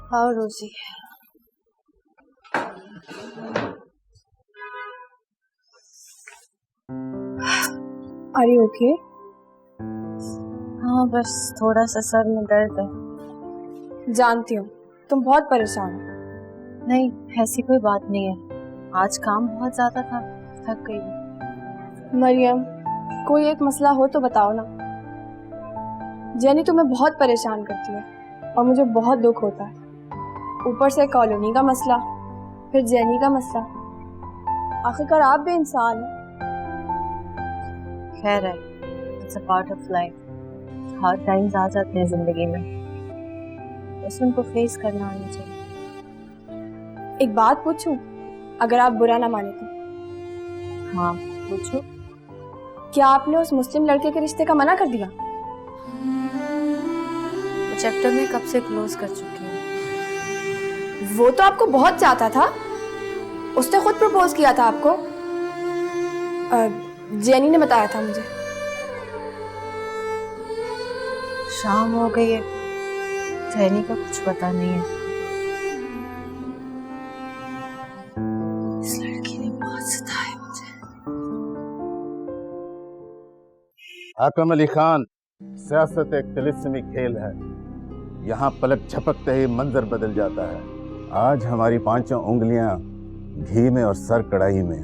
आओ Rosie. Are you okay? हाँ बस थोड़ा सा सर में दर्द है। जानती हूँ तुम बहुत परेशान हो। नहीं ऐसी कोई बात नहीं है, आज काम बहुत ज्यादा था, थक गई। मरियम कोई एक मसला हो तो बताओ ना। जेनी तुम्हें बहुत परेशान करती है और मुझे बहुत दुख होता है। ऊपर से कॉलोनी का मसला, फिर जेनी का मसला। आखिरकार आप भी इंसान हैं। खैर है, it's a part of life. Hard times आ जाते हैं जिंदगी में, बस उनको फेस करना आना चाहिए। एक बात पूछूं, अगर आप बुरा ना माने तो? हाँ पूछो। क्या आपने उस मुस्लिम लड़के के रिश्ते का मना कर दिया? चैप्टर में कब से क्लोज कर चुकी हूँ। वो तो आपको बहुत चाहता था, उसने खुद प्रपोज किया था आपको। जेनी ने बताया था मुझे। शाम हो गई है, जेनी का कुछ पता नहीं है। इस लड़की ने बहुत सताया मुझे। हाकम अली खान, सियासत एक तिलिस्मी खेल है। यहाँ पलक झपकते ही मंजर बदल जाता है। आज हमारी पांचों उंगलियां घी में और सर कढ़ाई में,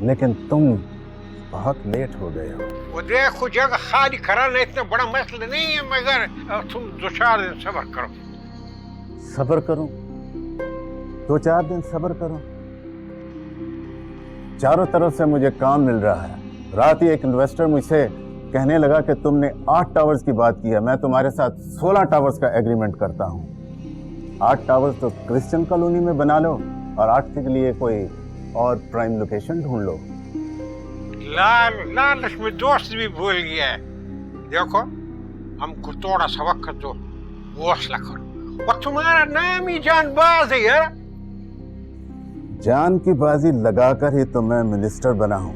लेकिन तुम बहुत लेट हो गए हो। वो देखो जगह खाली कराना इतना बड़ा मसला नहीं है, मगर तुम 2-4 दिन सब्र करो। सब्र करूं? 2-4 दिन सब्र करूं? चारों तरफ से मुझे काम मिल रहा है। रात ही एक इन्वेस्टर मुझसे कहने लगा कि तुमने 8 टावर्स की बात की है, मैं तुम्हारे साथ 16 टावर्स का एग्रीमेंट करता हूं। 8 टावर्स तो क्रिश्चियन कॉलोनी में बना लो और 8 के लिए कोई और प्राइम लोकेशन ढूंढ लो। लालच में दोस्त भी भूल गया है। देखो हमको थोड़ा सा वक्त दो, हौसला करो। और तुम्हारा नाम ही जानबाज है यार। जान की बाजी लगाकर ही तो मैं मिनिस्टर बना हूं,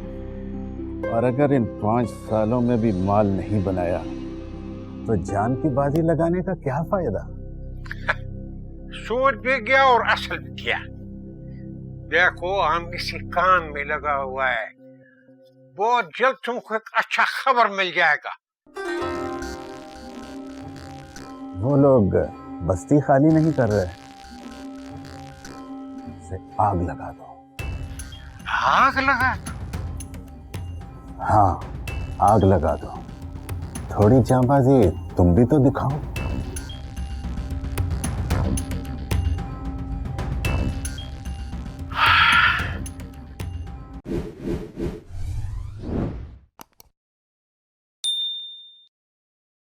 और अगर इन 5 सालों में भी माल नहीं बनाया तो जान की बाजी लगाने का क्या फायदा? सूद भी गया और असल भी गया। देखो हम किसी काम में लगा हुआ है, बहुत जल्द तुमको एक अच्छा खबर मिल जाएगा। वो लोग बस्ती खाली नहीं कर रहे, से आग लगा दो। आग लगा? हाँ आग लगा दो। थोड़ी जांबाजी तुम भी तो दिखाओ।